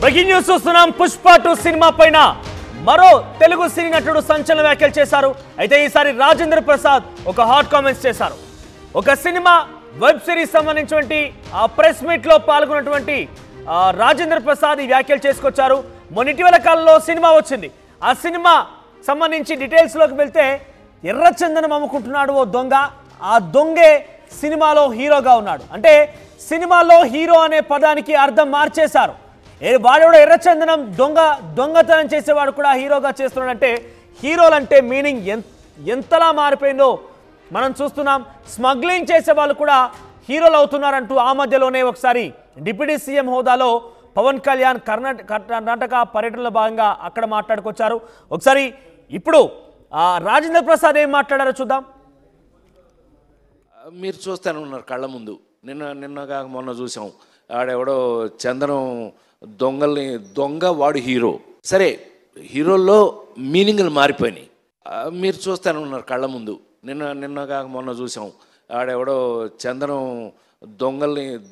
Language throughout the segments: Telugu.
బ్రేకింగ్ న్యూస్ చూస్తున్నాం. పుష్ప 2 సినిమా పైన మరో తెలుగు సినీ నటుడు సంచలన వ్యాఖ్యలు చేశారు. అయితే ఈసారి రాజేంద్ర ప్రసాద్ ఒక హాట్ కామెంట్స్ చేశారు. ఒక సినిమా వెబ్ సిరీస్ సంబంధించినటువంటి ప్రెస్ మీట్ లో పాల్గొన్నటువంటి రాజేంద్ర ప్రసాద్ ఈ వ్యాఖ్యలు చేసుకొచ్చారు. మొన్నటివల కాలంలో సినిమా వచ్చింది. ఆ సినిమా సంబంధించి డీటెయిల్స్ లోకి వెళ్తే ఎర్రచందనం అమ్ముకుంటున్నాడు ఓ దొంగ. ఆ దొంగే సినిమాలో హీరోగా ఉన్నాడు. అంటే సినిమాలో హీరో అనే పదానికి అర్థం మార్చేశారు. వాడెవడో ఎర్రచందనం దొంగతనం చేసేవాడు కూడా హీరోగా చేస్తున్నాడంటే హీరోలంటే మీనింగ్ ఎంతలా మారిపోయిందో మనం చూస్తున్నాం. స్మగ్లింగ్ చేసే వాళ్ళు కూడా హీరోలు అవుతున్నారంటూ ఆ మధ్యలోనే ఒకసారి డిప్యూటీ సీఎం హోదాలో పవన్ కళ్యాణ్ కర్ణాటక పర్యటనలో భాగంగా అక్కడ మాట్లాడుకొచ్చారు. ఒకసారి ఇప్పుడు రాజేంద్ర ప్రసాద్ ఏం మాట్లాడారో చూద్దాం. మీరు చూస్తూనే ఉన్నారు కళ్ళ ముందు. నిన్నగా మొన్న చూసాం. ఆడెవడో చందనం దొంగ వాడు హీరో. సరే, హీరోల్లో మీనింగ్లు మారిపోయినాయి. మీరు చూస్తూనే ఉన్నారు కళ్ళ ముందు. నిన్నగా మొన్న చూసాం. ఆడెవడో చందనం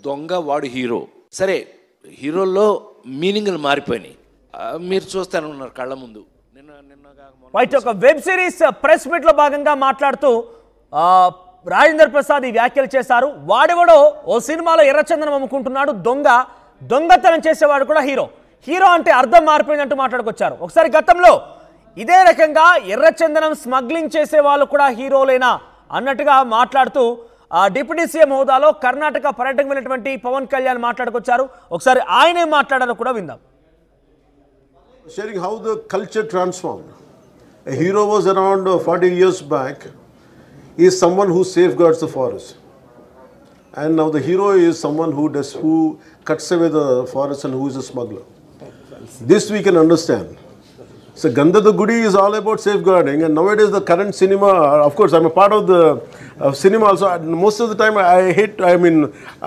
దొంగ వాడు హీరో. సరే, హీరోల్లో మీనింగ్లు మారిపోయినాయి. మీరు చూస్తూనే ఉన్నారు కళ్ళ ముందు. రైట్, ఒక వెబ్ సిరీస్ ప్రెస్ మీట్ లో భాగంగా మాట్లాడుతూ రాజేంద్ర ప్రసాద్ ఈ వ్యాఖ్యలు చేశారు. వాడెవడో ఓ సినిమాలో ఎర్రచందనం అమ్ముకుంటున్నాడు, దొంగతనం చేసేవాడు కూడా హీరో అంటే అర్థం మారిపోయిందంటూ మాట్లాడుకొచ్చారు. ఒకసారి గతంలో ఇదే రకంగా ఎర్రచందనం స్మగ్లింగ్ చేసే వాళ్ళు కూడా హీరోలేనా అన్నట్టుగా మాట్లాడుతూ డిప్యూటీ సీఎం హోదాలో కర్ణాటక పర్యటనకు వెళ్ళినటువంటి పవన్ కళ్యాణ్ మాట్లాడుకొచ్చారు. ఒకసారి ఆయనే మాట్లాడారో కూడా విందాం. Sharing how the culture transformed. A hero was around 40 years back. He is someone who safeguards the forest. And now the hero is someone who cuts away the forest and who is a smuggler. This we can understand. So Gandhada Gudi is all about safeguarding, and nowadays the current cinema, of course I'm a part of the cinema also. Most of the time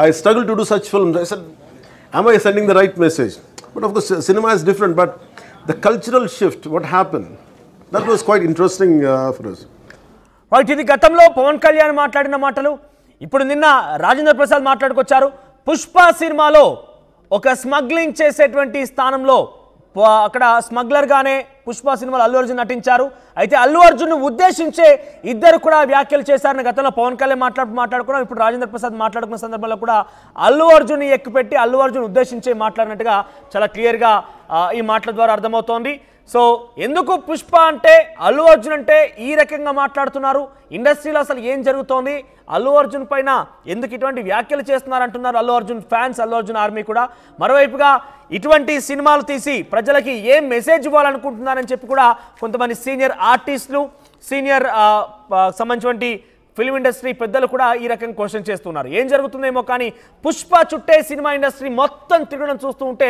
I struggle to do such films. I said, am I sending the right message? But of course cinema is different, but the cultural shift, what happened, that was quite interesting for us. Right, ఇది గతంలో పవన్ కళ్యాణ్ మాట్లాడిన మాటలు. ఇప్పుడు నిన్న రాజేంద్ర ప్రసాద్ మాట్లాడుకొచ్చారు. పుష్ప సినిమాలో ఒక స్మగ్లింగ్ చేసేటువంటి స్థానంలో అక్కడ స్మగ్లర్గానే పుష్ప సినిమాలో అల్లు అర్జున్ నటించారు. అయితే అల్లు అర్జున్ ఉద్దేశించే ఇద్దరు కూడా వ్యాఖ్యలు చేశారని గతంలో పవన్ కళ్యాణ్ మాట్లాడుకున్నాం. ఇప్పుడు రాజేంద్ర ప్రసాద్ మాట్లాడుకున్న సందర్భంలో కూడా అల్లు అర్జున్ ఎక్కుపెట్టి అల్లు అర్జున్ ఉద్దేశించే మాట్లాడినట్టుగా చాలా క్లియర్గా ఈ మాటల ద్వారా అర్థమవుతోంది. సో ఎందుకు పుష్ప అంటే అల్లు అర్జున్ అంటే ఈ రకంగా మాట్లాడుతున్నారు? ఇండస్ట్రీలో అసలు ఏం జరుగుతోంది? అల్లు అర్జున్ పైన ఎందుకు ఇటువంటి వ్యాఖ్యలు చేస్తున్నారంటున్నారు అల్లు అర్జున్ ఫ్యాన్స్, అల్లు అర్జున్ ఆర్మీ కూడా. మరోవైపుగా ఇటువంటి సినిమాలు తీసి ప్రజలకి ఏం మెసేజ్ ఇవ్వాలనుకుంటున్నారని చెప్పి కూడా కొంతమంది సీనియర్ ఆర్టిస్టులు, సీనియర్ సంబంధించినటువంటి ఫిల్మ్ ఇండస్ట్రీ పెద్దలు కూడా ఈ రకంగా క్వశ్చన్ చేస్తున్నారు. ఏం జరుగుతుందేమో కానీ పుష్ప చుట్టే సినిమా ఇండస్ట్రీ మొత్తం తిరగడం చూస్తూ ఉంటే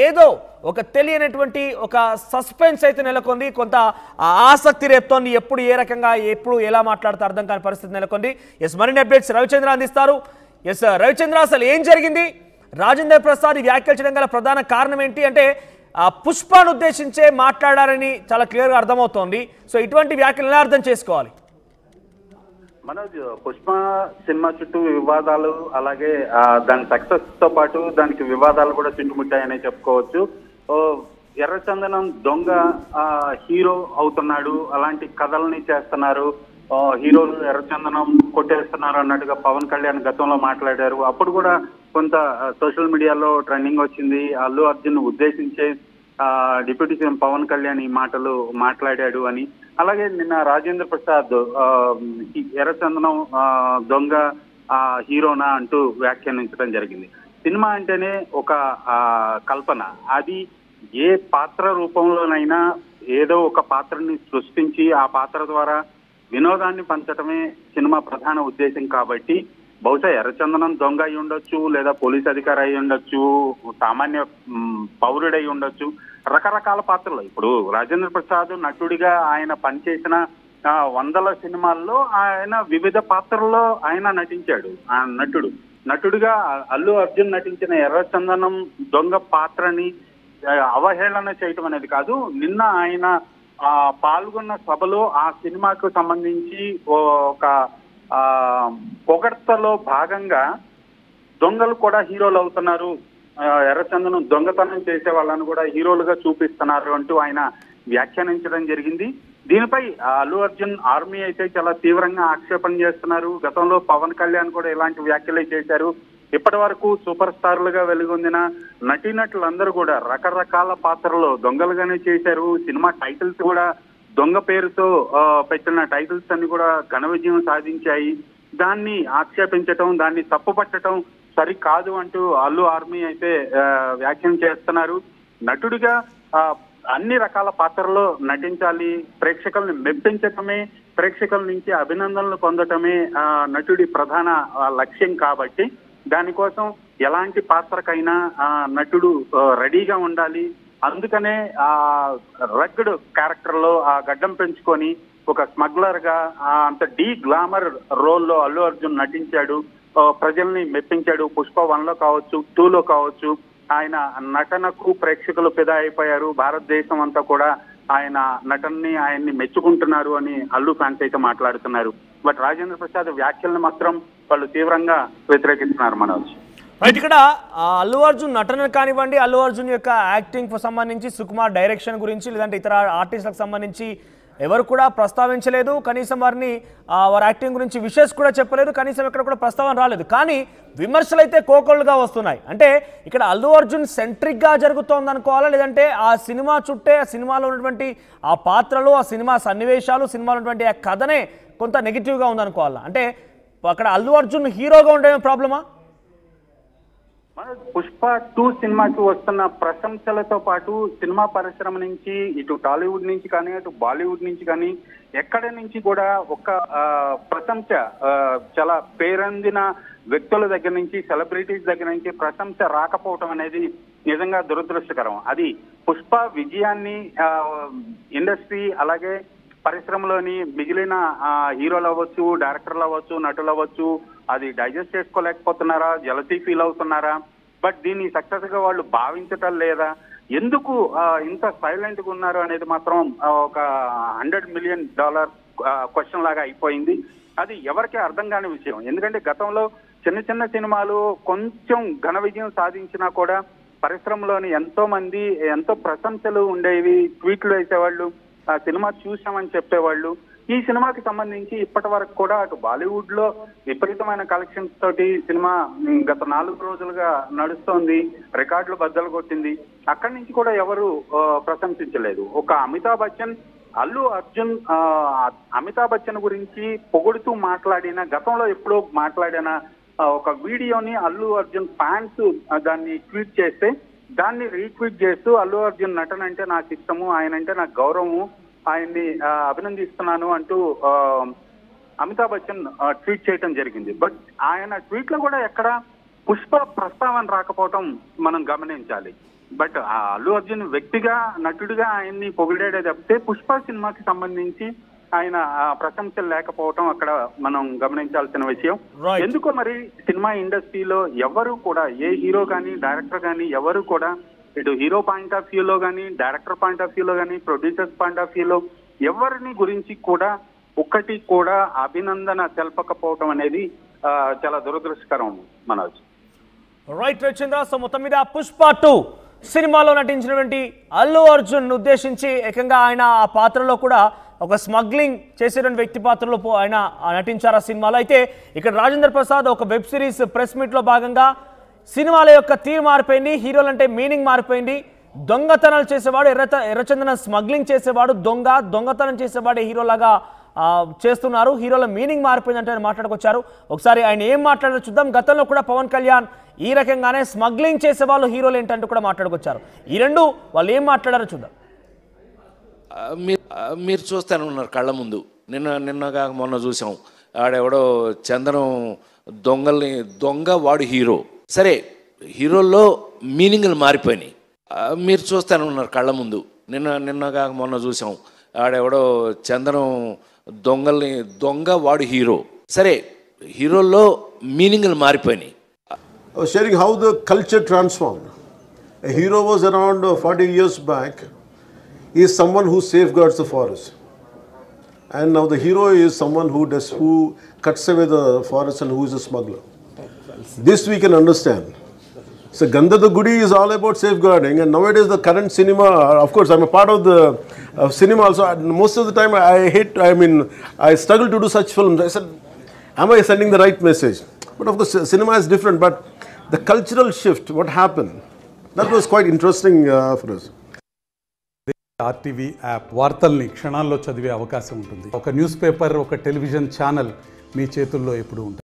ఏదో ఒక తెలియనటువంటి ఒక సస్పెన్స్ అయితే నెలకొంది. కొంత ఆసక్తి రేపుతోంది. ఎప్పుడు ఏ రకంగా ఎప్పుడు ఎలా మాట్లాడితే అర్థం కాని పరిస్థితి నెలకొంది. మరిన్ని అప్డేట్స్ రవిచంద్ర అందిస్తారు. రవిచంద్ర, అసలు ఏం జరిగింది? రాజేంద్ర ప్రసాద్ ఈ వ్యాఖ్యలు చేయడం గల ప్రధాన కారణం ఏంటి? అంటే పుష్పను ఉద్దేశించే మాట్లాడారని చాలా క్లియర్గా అర్థమవుతోంది. సో ఇటువంటి వ్యాఖ్యలు ఎలా అర్థం చేసుకోవాలి? మనోజ్, పుష్ప సినిమా చుట్టూ వివాదాలు, అలాగే దాని సక్సెస్ తో పాటు దానికి వివాదాలు కూడా చుట్టుముట్టాయని చెప్పుకోవచ్చు. ఎర్రచందనం దొంగ హీరో అవుతున్నాడు, అలాంటి కథల్ని చేస్తున్నారు, హీరోలు ఎర్రచందనం కొట్టేస్తున్నారు అన్నట్టుగా పవన్ కళ్యాణ్ గతంలో మాట్లాడారు. అప్పుడు కూడా కొంత సోషల్ మీడియాలో ట్రెండింగ్ వచ్చింది. అల్లు అర్జున్ ఉద్దేశించే డిప్యూటీ సీఎం పవన్ కళ్యాణ్ ఈ మాటలు మాట్లాడాడు అని. అలాగే నిన్న రాజేంద్ర ప్రసాద్ ఎర్రచందనం దొంగ హీరోనా అంటూ వ్యాఖ్యానించడం జరిగింది. సినిమా అంటేనే ఒక కల్పన. అది ఏ పాత్ర రూపంలోనైనా ఏదో ఒక పాత్రని సృష్టించి ఆ పాత్ర ద్వారా వినోదాన్ని పంచడమే సినిమా ప్రధాన ఉద్దేశం. కాబట్టి బహుశా ఎర్రచందనం దొంగ అయి ఉండొచ్చు, లేదా పోలీస్ అధికారి అయి ఉండొచ్చు, సామాన్య పౌరుడై ఉండొచ్చు, రకరకాల పాత్రలు. ఇప్పుడు రాజేంద్ర ప్రసాద్ నటుడిగా ఆయన పనిచేసిన వందల సినిమాల్లో ఆయన వివిధ పాత్రల్లో ఆయన నటించాడు. ఆ నటుడిగా అల్లు అర్జున్ నటించిన ఎర్రచందనం దొంగ పాత్రని అవహేళన చేయటం అనేది కాదు. నిన్న ఆయన పాల్గొన్న సభలో ఆ సినిమాకు సంబంధించి ఒక పొగడ్తలో భాగంగా దొంగలు కూడా హీరోలు అవుతున్నారు, ఎర్రచందనం దొంగతనం చేసే వాళ్ళని కూడా హీరోలుగా చూపిస్తున్నారు అంటూ ఆయన వ్యాఖ్యానించడం జరిగింది. దీనిపై అల్లు అర్జున్ ఆర్మీ అయితే చాలా తీవ్రంగా ఆక్షేపణ చేస్తున్నారు. గతంలో పవన్ కళ్యాణ్ కూడా ఇలాంటి వ్యాఖ్యలే చేశారు. ఇప్పటి వరకు సూపర్ స్టార్లుగా వెలుగొందిన నటీనటులందరూ కూడా రకరకాల పాత్రలో దొంగలుగానే చేశారు. సినిమా టైటిల్స్ కూడా దొంగ పేరుతో పెట్టిన టైటిల్స్ అన్ని కూడా ఘన విజయం సాధించాయి. దాన్ని ఆక్షేపించటం, దాన్ని తప్పుపట్టడం సరికాదు అంటూ అల్లు ఆర్మీ అయితే వ్యాఖ్యానం చేస్తున్నారు. నటుడిగా అన్ని రకాల పాత్రల్లో నటించాలి, ప్రేక్షకుల్ని మెప్పించటమే, ప్రేక్షకుల నుంచి అభినందనలు పొందటమే నటుడి ప్రధాన లక్ష్యం. కాబట్టి దానికోసం ఎలాంటి పాత్రకైనా నటుడు రెడీగా ఉండాలి. అందుకనే ఆ రగ్గడ్ క్యారెక్టర్ లో ఆ గడ్డం పెంచుకొని ఒక స్మగ్లర్ గా అంత డీ గ్లామర్ రోల్లో అల్లు అర్జున్ నటించాడు, ప్రజల్ని మెప్పించాడు. పుష్ప 1లో కావచ్చు, 2లో కావచ్చు ఆయన నటనకు ప్రేక్షకులు ఫిదా అయిపోయారు. భారతదేశం అంతా కూడా ఆయన ఆయన్ని మెచ్చుకుంటున్నారు అని అల్లు ఫ్యాన్స్ అయితే మాట్లాడుతున్నారు. బట్ రాజేంద్ర ప్రసాద్ వ్యాఖ్యలను మాత్రం వాళ్ళు తీవ్రంగా వ్యతిరేకిస్తున్నారు. మనోజ్ రైట్, ఇక్కడ అల్లు అర్జున్ నటన కానివ్వండి, అల్లు అర్జున్ యొక్క యాక్టింగ్ సంబంధించి, సుకుమార్ డైరెక్షన్ గురించి, లేదంటే ఇతర ఆర్టిస్టులకు సంబంధించి ఎవరు కూడా ప్రస్తావించలేదు. కనీసం వారిని వారి యాక్టింగ్ గురించి విషెస్ కూడా చెప్పలేదు. కనీసం ఎక్కడ కూడా ప్రస్తావన రాలేదు. కానీ విమర్శలు అయితే కోకొల్లుగా వస్తున్నాయి. అంటే ఇక్కడ అల్లు అర్జున్ సెంట్రిక్గా జరుగుతోంది అనుకోవాలా, లేదంటే ఆ సినిమా చుట్టే, ఆ సినిమాలో ఉన్నటువంటి ఆ పాత్రలు, ఆ సినిమా సన్నివేశాలు, సినిమాలో ఉన్నటువంటి ఆ కథనే కొంత నెగిటివ్గా ఉందనుకోవాలా? అంటే అక్కడ అల్లు అర్జున్ హీరోగా ఉండేమే ప్రాబ్లమా? పుష్ప 2 సినిమాకి వస్తున్న ప్రశంసలతో పాటు సినిమా పరిశ్రమ నుంచి, ఇటు టాలీవుడ్ నుంచి కానీ, అటు బాలీవుడ్ నుంచి కానీ, ఎక్కడి నుంచి కూడా ఒక ప్రశంస, చాలా పేరొందిన వ్యక్తుల దగ్గర నుంచి, సెలబ్రిటీస్ దగ్గర నుంచి ప్రశంస రాకపోవటం అనేది నిజంగా దురదృష్టకరం. అది పుష్ప విజయాన్ని ఇండస్ట్రీ అలాగే పరిశ్రమలోని మిగిలిన హీరోలు అవ్వచ్చు, డైరెక్టర్లు అవ్వచ్చు, నటులు అవ్వచ్చు, అది డైజెస్ట్ చేసుకోలేకపోతున్నారా, జలసీ ఫీల్ అవుతున్నారా? బట్ దీన్ని సక్సెస్ గా వాళ్ళు భావించటం లేదా? ఎందుకు ఇంత సైలెంట్ గా ఉన్నారు అనేది మాత్రం ఒక $100 మిలియన్ క్వశ్చన్ లాగా అయిపోయింది. అది ఎవరికీ అర్థం కాని విషయం. ఎందుకంటే గతంలో చిన్న చిన్న సినిమాలు కొంచెం ఘన విజయం సాధించినా కూడా పరిశ్రమలోని ఎంతో మంది ఎంతో ప్రశంసలు ఉండేవి, ట్వీట్లు వేసేవాళ్ళు, ఆ సినిమా చూసామని చెప్పేవాళ్ళు. ఈ సినిమాకి సంబంధించి ఇప్పటి వరకు కూడా అటు బాలీవుడ్ లో విపరీతమైన కలెక్షన్స్ తోటి సినిమా గత 4 రోజులుగా నడుస్తోంది, రికార్డులు బద్దలు కొట్టింది. అక్కడి నుంచి కూడా ఎవరు ప్రశంసించలేదు. ఒక అమితాబ్ బచ్చన్, అల్లు అర్జున్ అమితాబ్ బచ్చన్ గురించి పొగుడుతూ మాట్లాడిన, గతంలో ఎప్పుడో మాట్లాడిన ఒక వీడియోని అల్లు అర్జున్ ఫ్యాన్స్ దాన్ని ట్వీట్ చేస్తే దాన్ని రీట్వీట్ చేస్తూ అల్లు అర్జున్ నటన అంటే నాకు ఇష్టము, ఆయన అంటే నాకు గౌరవము, ఆయన్ని అభినందిస్తున్నాను అంటూ అమితాబ్ బచ్చన్ ట్వీట్ చేయడం జరిగింది. బట్ ఆయన ట్వీట్ లో కూడా ఎక్కడ పుష్ప ప్రస్తావన రాకపోవటం మనం గమనించాలి. బట్ అల్లు అర్జున్ వ్యక్తిగా, నటుడిగా ఆయన్ని పొగిడేదే తప్పితే పుష్ప సినిమాకి సంబంధించి ఆయన ప్రశంసలు లేకపోవటం అక్కడ మనం గమనించాల్సిన విషయం. ఎందుకో మరి సినిమా ఇండస్ట్రీలో ఎవరు కూడా, ఏ హీరో కానీ, డైరెక్టర్ కానీ ఎవరు కూడా ఇటు హీరో పాయింట్ ఆఫ్ వ్యూలో కానీ, డైరెక్టర్ పాయింట్ ఆఫ్ వ్యూలో కానీ, ప్రొడ్యూసర్స్ పాయింట్ ఆఫ్ వ్యూలో ఎవరిని గురించి కూడా ఒక్కటి కూడా అభినందన తెలపకపోవటం అనేది చాలా దురదృష్టకరం. మనోజ్ రైట్ రచంద్ర, సో మొత్తం మీద పుష్ప 2 సినిమాలో నటించినటువంటి అల్లు అర్జున్ ఉద్దేశించి ఏకంగా ఆయన ఆ పాత్రలో కూడా ఒక స్మగ్లింగ్ చేసేటువంటి వ్యక్తి పాత్రలో ఆయన నటించారు ఆ సినిమాలో. అయితే ఇక్కడ రాజేంద్ర ప్రసాద్ ఒక వెబ్ సిరీస్ ప్రెస్ మీట్లో భాగంగా సినిమాల యొక్క తీరు మారిపోయింది, హీరోలు అంటే మీనింగ్ మారిపోయింది. దొంగతనాలు చేసేవాడు ఎర్రచందనం స్మగ్లింగ్ చేసేవాడు దొంగతనం చేసేవాడే హీరోలాగా చేస్తున్నారు, హీరోల మీనింగ్ మారిపోయిందంటే ఆయన మాట్లాడుకొచ్చారు. ఒకసారి ఆయన ఏం మాట్లాడారో చూద్దాం. గతంలో కూడా పవన్ కళ్యాణ్ ఈ రకంగానే స్మగ్లింగ్ చేసే వాళ్ళు హీరోలు ఏంటంటూ కూడా మాట్లాడుకొచ్చారు. ఈ రెండు వాళ్ళు ఏం మాట్లాడారో చూద్దాం. మీరు చూస్తూనే ఉన్నారు కళ్ళ ముందు. నిన్నగా మొన్న చూసాం, ఆడెవడో చందనం దొంగ వాడు హీరో. సరే, హీరోల్లో మీనింగ్లు మారిపోయినాయి. మీరు చూస్తూనే ఉన్నారు కళ్ళ ముందు. నిన్నగా మొన్న చూసాం, ఆడెవడో చందనం దొంగ వాడు హీరో. సరే, హీరోల్లో మీనింగ్లు మారిపోయినాయి. Sharing how the culture transformed. A hero was around 40 years back. He is someone who safeguards the forest. And now the hero is someone who cuts away the forest and who is a smuggler. This we can understand. So Gandhada Gudi is all about safeguarding, and nowadays the current cinema, of course I'm a part of the cinema also, and most of the time I struggle to do such films. I said, am I sending the right message? But of course cinema is different, but the cultural shift, what happened, that was quite interesting for us. RTV app వార్తల్ని క్షణాల్లో చదివే అవకాశం ఉంటుంది. ఒక న్యూస్ పేపర్, ఒక టెలివిజన్ ఛానల్ మీ చేతుల్లో ఎప్పుడూ ఉంటుంది.